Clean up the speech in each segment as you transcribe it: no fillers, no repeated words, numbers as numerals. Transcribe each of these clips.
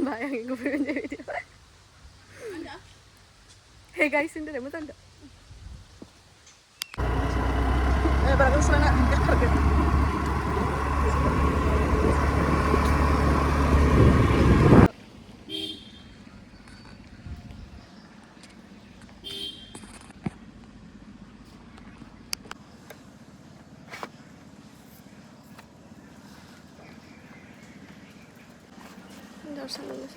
bayangin gue punya video. Hey guys, ini dari mana? Barang selana harga. Nggak usah nunggu.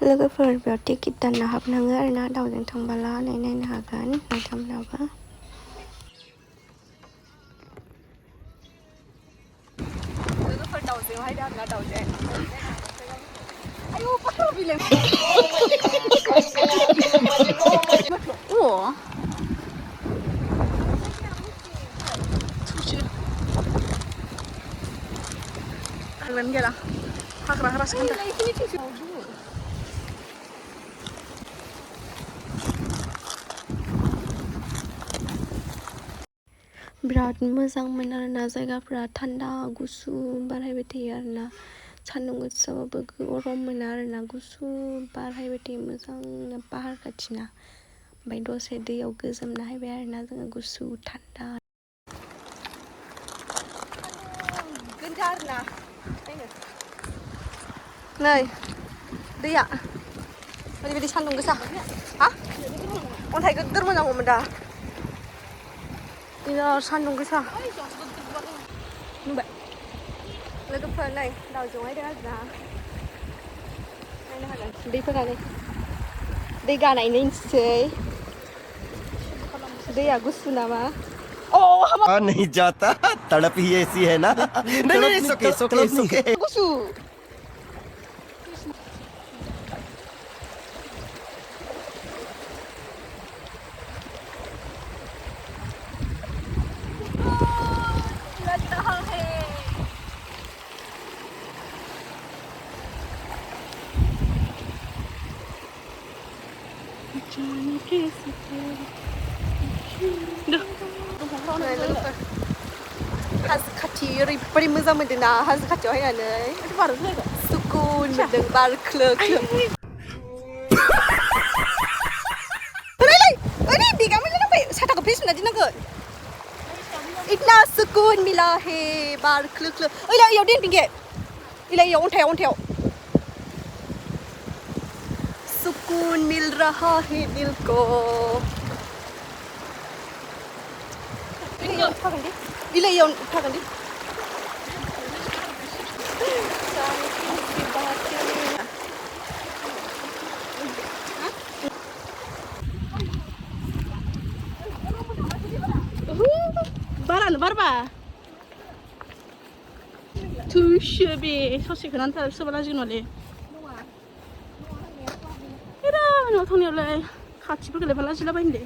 लोगोफोर बेयाव ticket दानना हाबनाङो आरोना दाउजों थांबोला नायनो हागोन नोंथांमोनाबो लोगोफोर दाउजों हायदो आरोना दाउजों आयौ पाथर बिलाइ अ थांगोन गेला हाग्रा सेखान्दा बिराद मोजांमोन आरोना जायगाफोरा थान्दा गुसु बारहायबाय थायो आरोना सान्दुं गोसाबाबो गरम मोना आरोना गुसु बारहायबाय थायो मोजांनो पाहार खाथिना ओमफ्राय दसे दैयाव गोजोमना हायबाय आरोना जोङो गुसु थान्दा गोजा आरोना नै दैया ओरैबायदि सान्दुं गोसा हा अन्थाइ गिदिर मोजांमोन दा बिराद सान्दुं गोसा नुबाय लोगोफोर नै दाउजों हायदों आरोना नायनो हागोन दैफोरा नै दै गानायनोसै दैया गुसु नामा नहीं जाता तड़प ही ऐसी है ना नहीं सोके गुसु हाजो खाथि ओरैबायदि मोजां मोनदोंना हाजो खाथियाव हायनानै सुकुन मोनदों बार खोलो खोलो ओरै बेगा मोजां नांबाय साथाखौ फेसना दोननांगोन इतना सुकुन मिला है बार खोलो खोलो ओइला इयाव दोन पिंके इला इयाव अन्थायाव सुकून मिल रहा है दिल को इलायाव थागोन दे बारानो बारबा थुसो बे ससेखौ नांथार सोबाला जोंनावले न'आव थांनायावलाय खाथिफोरखौलाय माला जिलाबायनो दे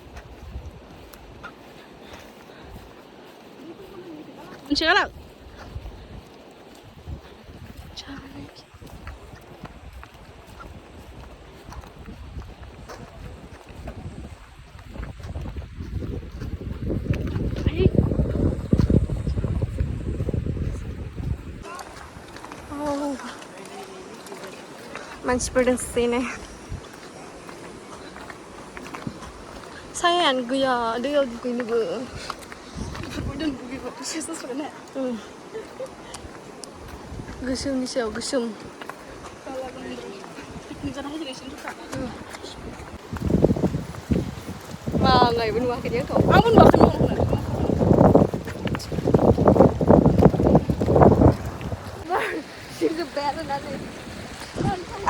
मोनसे गालां मानसिफोर दोंसै नै सायानो गैया दैयाव दुगैनोबो गोसोमनि सायाव गोसोम माङायबो नुवाखै आंथ' आंबो नुवाखै सिजोब्बाय आरोना नै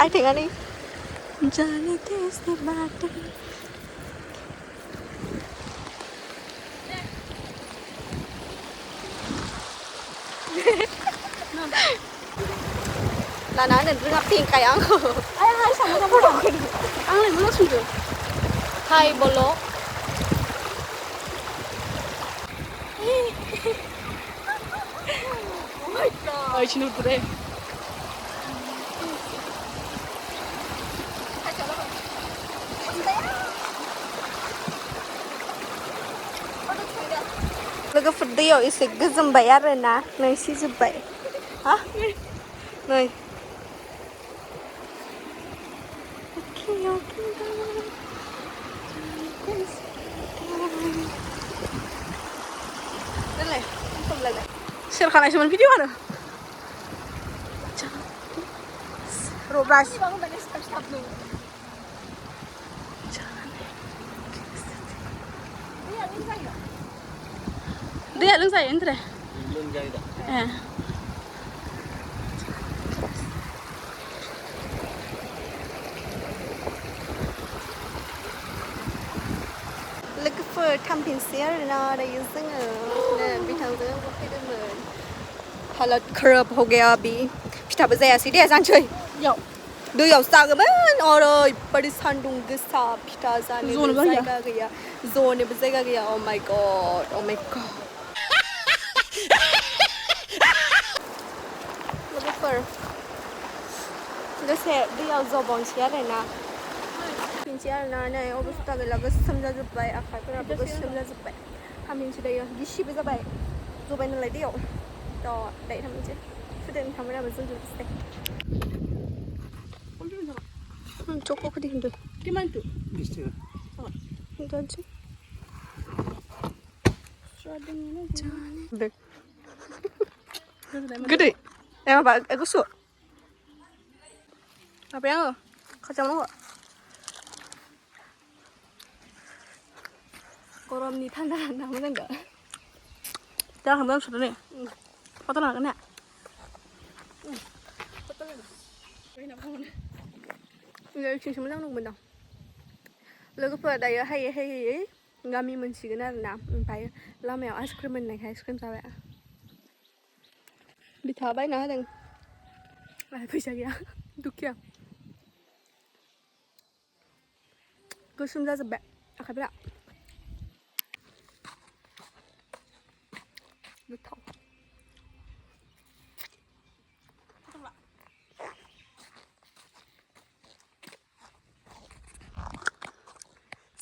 आथिङा नै जाने तेरे बाटे लानानै रोङा पेंखाय आङो हाय सानो आंलाय मा सोंदो हाय बल' Oh my god. Ơi chín được đây. Look for the is a good bayarena. Nice is a bay. Huh? No. Okay, okay. Dale, không lại. Share khana cuman video mana? Robras. Dia lưng saya entre. Lưng gay dah. Look for camping here ना đây इससे ना बिठाओ तो वो फिर में हालत खराब हो गया अभी पिता बजाया सीधे ऐसा चाहिए Yo. दो यार सागमन और बड़ी सांडूं के साथ पिता जाने Zone बजाएगा गया zone बजाएगा गया oh my god look for this here दो यार ज़ोबॉन शेयर ना पिंचियार ना ना अवस्था के लगे समझा जो पाए आखिर पर अब कुछ समझा जो पाए हम इन चीज़ों ये गिशी भी ज़बाए जो बने लगे हो तो दाइट हम इसे फिर दिन हमारा बज़ुर्ग जो इससे चोको खुद ही हिंदू Gimana tuh? हिंदू अच्छी जाने gede emang pak aku suka apa yang lo kacang lo korom nih tanda mana enggak Jangan hamil sudah nih. Foto lah kan ya? Người chuyện chúng đang mình đâu lời cái đây hay ngami mình chỉ cái này là phải làm mèo ice cream mình này ice cream sao vậy bị thở bay nó đừng lại phải sao vậy đúng chưa cứ xung ra giật bẹ phải biết ạ bị thở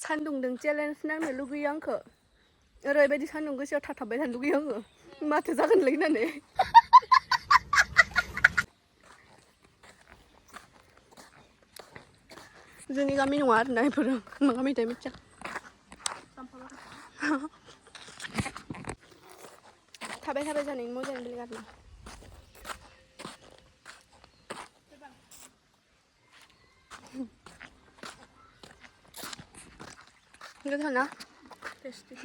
산동 등 찔레는 스나면 루기 영커 여러베디 산동 그시어 타타베단 루기 영커 마트 작은 레이나네 Juni kami nuar naik perang, kami dah macam. Thabai jangan mau jangan beli karena. Enggak tahu na. Tasty.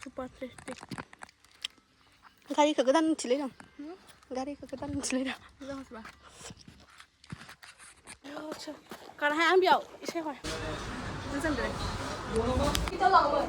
Super tasty. Gari kegedan cile dong. Gari kegedan cile dong. Jangan sebab. Yo, cak. Karena hai ambil, isai kau. Macam tu. Kita lawan.